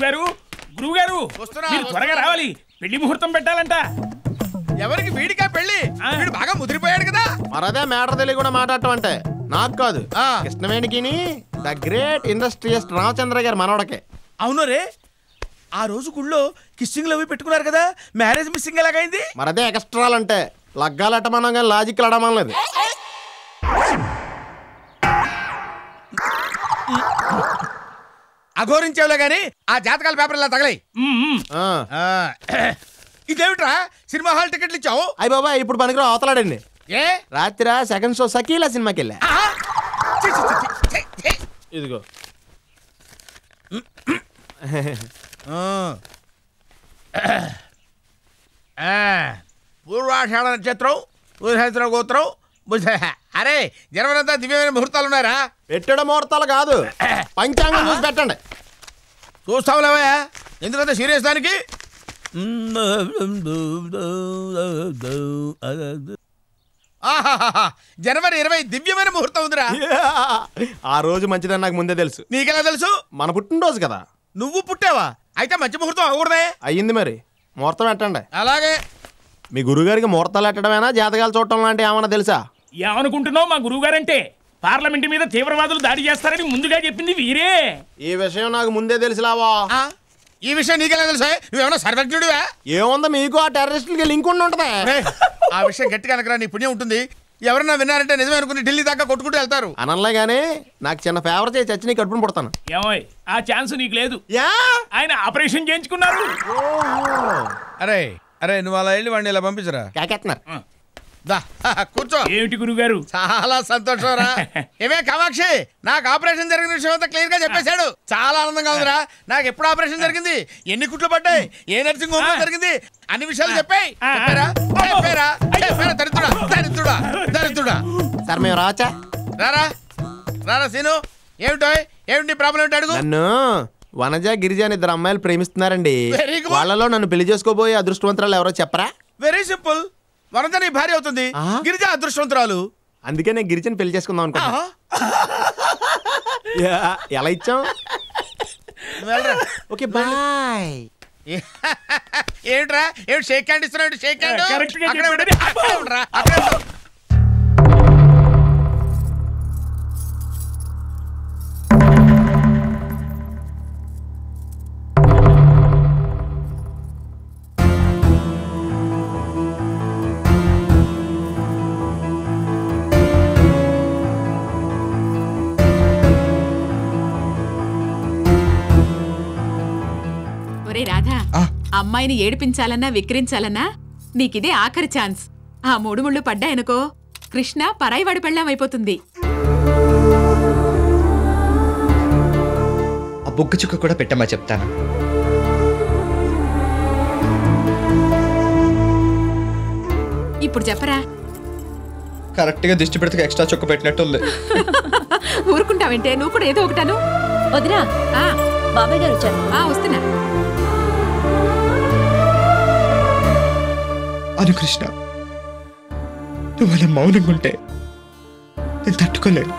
గురువుగారు గురువుగారు మీరు త్వరగా రావాలి, పెళ్లి ముహూర్తం పెట్టాలంట. ఎవరికి వీడికా పెళ్లి? వీడు బాగా ముదిరిపోయాడు కదా. మరదే మ్యాటర్ తెలియ కూడా మాట్లాడటం అంటే నాకు కాదు, కృష్ణవేణికి ద గ్రేట్ ఇండస్ట్రియలిస్ట్ రామచంద్ర గారి మనవడకే. అవును రే, ఆ రోజు గుళ్ళో కిస్సింగ్లు అవి పెట్టుకున్నారు కదా, మ్యారేజ్ మిస్సింగ్ ఎలాగైంది? మరదే ఎక్స్ట్రాలంటే లగ్గాలట్టమనం కానీ లాజిక్ అడమనలేదు. అఘోరించేవులే గాని ఆ జాతకాల పేపర్ ఇలా తగలై. ఇదేమిట్రా సినిమా హాల్ టికెట్లు ఇచ్చావు? అయ్యి బాబా ఇప్పుడు పనికిరా అవతలాడండి. ఏ రాత్రి సెకండ్ షో సకీలా సినిమాకి వెళ్ళా. ఇదిగో పూర్వాషాఢ నక్షత్రం, బుధ గోత్రం, బుధ. అరే జనవరంతా దివ్యమైన ముహూర్తాలు ఉన్నారా? పెట్టడం ముహూర్తాలు కాదు, పంచాంగం చూసి పెట్టండి. చూస్తావులేవయ్యా, ఎందుకంత సీరియస్ దానికి? జనవరి 20 దివ్యమైన ముహూర్తం ఉందిరా. ఆ రోజు మంచిదని నాకు ముందే తెలుసు. నీకెలా తెలుసు? మన పుట్టినరోజు కదా. నువ్వు పుట్టావా? అయితే మంచి ముహూర్తం అవ్వకూడదే? అయ్యింది మరి, ముహూర్తం పెట్టండి. అలాగే. మీ గురుగారికి ముహూర్తాలు పెట్టడమేనా, జాతకాలు చూడటం లాంటి ఏమన్నా తెలుసా? ఏమనుకుంటున్నావు? మా గురువుగారంటే పార్లమెంట్ మీద తీవ్రవాదులు దాడి చేస్తారని ముందుగా చెప్పింది వీరే. ఈ విషయం నాకు ముందే తెలుసులావా. ఈ విషయం నీకెలా తెలుసా? నువ్వేమన్నా సర్వజ్ఞుడివా? ఏముందా మీకు ఆ టెర్రరిస్టులకి లింక్ ఉండి ఉంటది. ఆ విషయం గట్టిగా అనకరా, నీ పుణ్యం ఉంటుంది. ఎవరన్నా విన్నారంటే నిజమే అనుకుని ఢిల్లీ దాకా కొట్టుకుంటూ వెళ్తారు. అనలే గానీ నాకు చిన్న ఫేవర్ చేసి చచ్చి నీ కడుపును పుడతాను. ఏమోయ్, ఆ ఛాన్స్ నీకు లేదు. ఆయన ఆపరేషన్ చేయించుకున్నారు. అరే అరే నువ్వు అలా వెళ్ళి వాడిని ఇలా పంపించరా. కాకెత్తున్నారు. కూర్చో. ఏమిటి గురుగారు? చాలా సంతోషం రా. ఏమే కామాక్షి, నాకు ఆపరేషన్ జరిగిన విషయం అంతా క్లియర్ గా చెప్పేశాడు. చాలా ఆనందంగా ఉందిరా. నాకు ఎప్పుడు ఆపరేషన్ జరిగింది, ఎన్ని కుట్లు పడ్డాయి, ఏ నర్సింగ్ హోమ్ జరిగింది, అన్ని విషయాలు చెప్పాయి. దరిద్రుడా దరిద్రుడా. సార్ మేము రావచ్చా? రారా రారా సీను. ఏమిటి ప్రాబ్లం ఏంటి అడుగు. నన్ను వనజ గిరిజ అని 2 అమ్మాయిలు ప్రేమిస్తున్నారండి. వాళ్ళలో నన్ను పెళ్లి చేసుకోబోయే అదృష్టవంతురాలు ఎవరో చెప్పరా? Very simple. వనజ నీ భార్య అవుతుంది, గిరిజ అదృష్టవంతురాలు. అందుకే నేను గిరిజని పెళ్లి చేసుకుందాం అనుకున్నా. ఎలా ఇచ్చాం? Okay bye. ఏమిట్రా ఏమిటి షేక్ హ్యాండ్ ఇస్తున్నాడు? షేక్ హ్యాండ్ రాధా, అమ్మాయిని ఏడిపించాలన్నా విక్రించాలన్నా నీకిదే ఆఖరి ఛాన్స్. ఆ 3 ముళ్ళు పడ్డాయనుకో, కృష్ణ పరాయివాడి పెళ్ళాం అయిపోతుంది. ఆ బుగ్గ చుక్క కూడా పెట్టమ్మా చెప్తాను. ఇప్పుడు చెప్పరా. కరెక్ట్ గా దిష్టి పెడితే ఎక్స్ట్రా చుక్క పెట్టినట్టుంది. ఊరుకుంటావంటే నువ్వు కూడా ఏదో ఒకటాను. వదినా, బాబాయ్ గారు వచ్చారు. వస్తున్నా. అను కృష్ణ, నువ్వు అలా మౌనంగా ఉంటే నేను తట్టుకోలేను.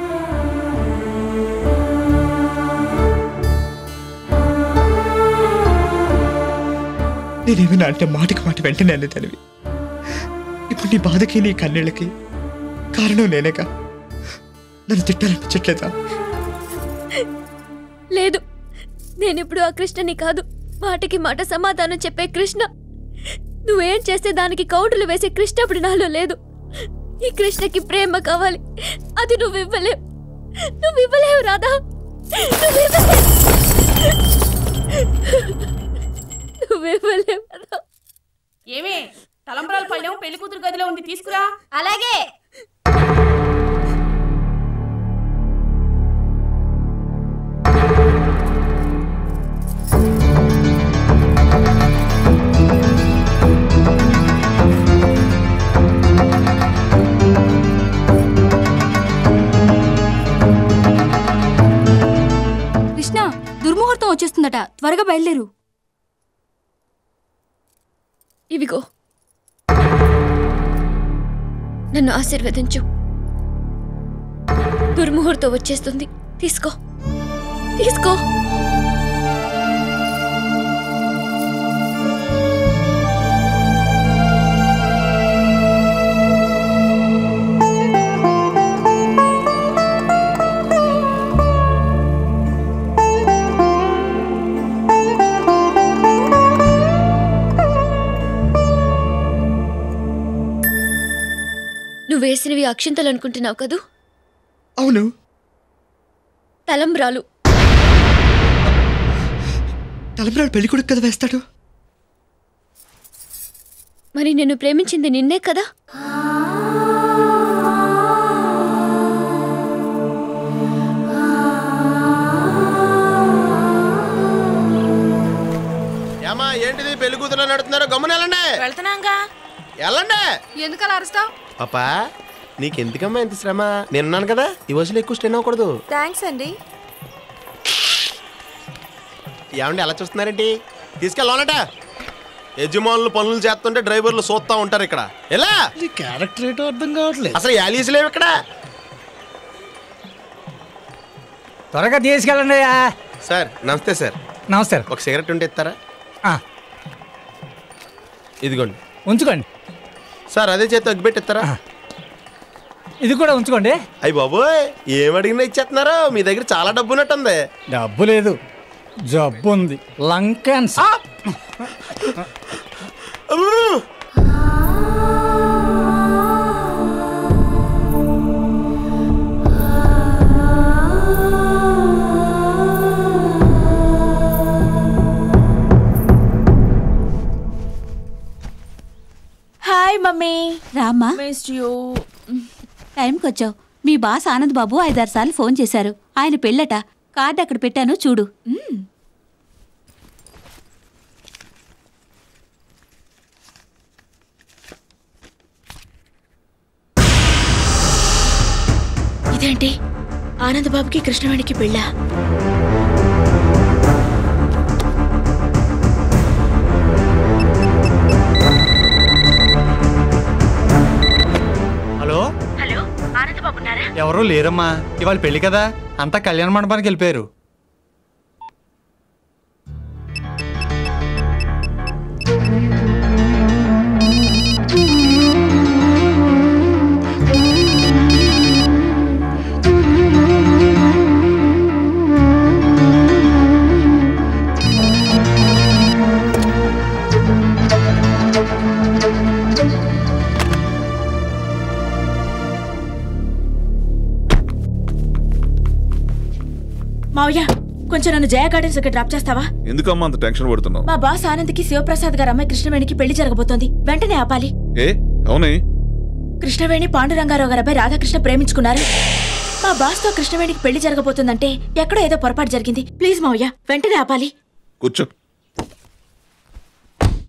నేనేమైనా అంటే మాటికి మాట వెంటనే అనే తనివి. ఇప్పుడు నీ బాధకి నీ కన్నీళ్ళకి కారణం నేనేగా. నన్ను తిట్టాలనిపించట్లేదా? లేదు, నేనిప్పుడు ఆ కృష్ణని కాదు, మాటకి మాట సమాధానం చెప్పే కృష్ణ. నువ్వేం చేస్తే దానికి కౌంటర్లు వేసే కృష్ణ ఇప్పుడు నాలో లేదు. ఈ కృష్ణకి ప్రేమ కావాలి, అది నువ్వివ్వలేవు రాధా. నువ్వివ్వలేవు రాధా. ఏమే తలంబ్రాల పళ్ళెం పెళ్లి కూతురు గదిలో ఉంది, తీసుకురా. అలాగే. దుర్ముహూర్తం వచ్చేస్తుందట, త్వరగా బయలుదేరు. ఇవిగో, నన్ను ఆశీర్వదించు. దుర్ముహూర్తం వచ్చేస్తుంది, తీసుకో తీసుకో. నువ్వు వేసినవి అక్షింతలు అనుకుంటున్నావు కదూ? అవును. తలంబ్రాలు. తలంబ్రాలు పెళ్లి కొడుకు కదా వేస్తాడు. మరి నేను ప్రేమించింది నిన్నే కదా? ఏమా ఏంటిది పెళ్లి కూతురు నడుతున్నారు? గమ్మున వెళ్ళండి. వెళ్తున్నాంగా. వెళ్ళండి. ఎందుకలా అరుస్తావు? పాపా నీకెందుకమ్మా ఎంత శ్రమ? నేనున్నాను కదా, ఈ వయసులో ఎక్కువ స్ట్రెయిన్ అవ్వకూడదు. థ్యాంక్స్ అండి. ఏమండి అలా చూస్తున్నారేంటి? తీసుకెళ్ళాలట. యజమానులు పనులు చేస్తుంటే డ్రైవర్లు చూస్తా ఉంటారు ఇక్కడ. ఎలా క్యారెక్టర్ ఏంటో అర్థం కావట్లేదు. అసలు యాలీస్ లేవు ఇక్కడ. త్వరగా తీసుకెళ్ళండి. సార్ నమస్తే సార్. నమస్కారం. ఒక సిగరెట్ ఉంటే ఇస్తారా? ఇదిగోండి. ఉంచుకోండి సార్. అదే చేతి అగ్గిపెట్టిస్తారా? ఇది కూడా ఉంచుకోండి. అయ్యి బాబోయ్, ఏమడిగినా ఇచ్చేస్తున్నారు. మీ దగ్గర చాలా డబ్బు ఉన్నట్టుంది. డబ్బు లేదు, జబ్బు ఉంది. Lung cancer. Hi mummy. రామ్మా, మిస్డ్ యూ. టైంకి వచ్చావు. మీ బాస్ ఆనంద్ బాబు 5-6 సార్లు ఫోన్ చేశారు. ఆయన పెళ్ళట. కార్డు అక్కడ పెట్టాను చూడు. ఇదేంటి? ఆనంద్ బాబుకి కృష్ణవేణికి పెళ్ళా? హలో హలో, ఆనంద్ బాబు ఉన్నారా? ఎవరూ లేరమ్మా, ఇవాళ పెళ్లి కదా, అంతా కళ్యాణ మండపానికి వెళ్ళిపోయారు. మావయ్య, కొంచెం నన్ను జయ గార్డెన్స్ దగ్గర డ్రాప్ చేస్తావా? ఎందుకమ్మా అంత టెన్షన్ పడుతున్నావు? మా బాస్ ఆనంద్కి శివప్రసాద్ గారు అమ్మాయి కృష్ణవేణికి పెళ్లి జరగబోతోంది. వెంటనే ఆపాలి. ఏ అవునే? కృష్ణవేణి పాండురంగారావు గారు అబ్బాయి రాధాకృష్ణ ప్రేమించుకున్నారు. మా బాస్ తో కృష్ణవేణికి పెళ్లి జరగబోతుందంటే ఎక్కడో ఏదో పొరపాటు జరిగింది. ప్లీజ్ మావయ్య, వెంటనే ఆపాలి. కూర్చో.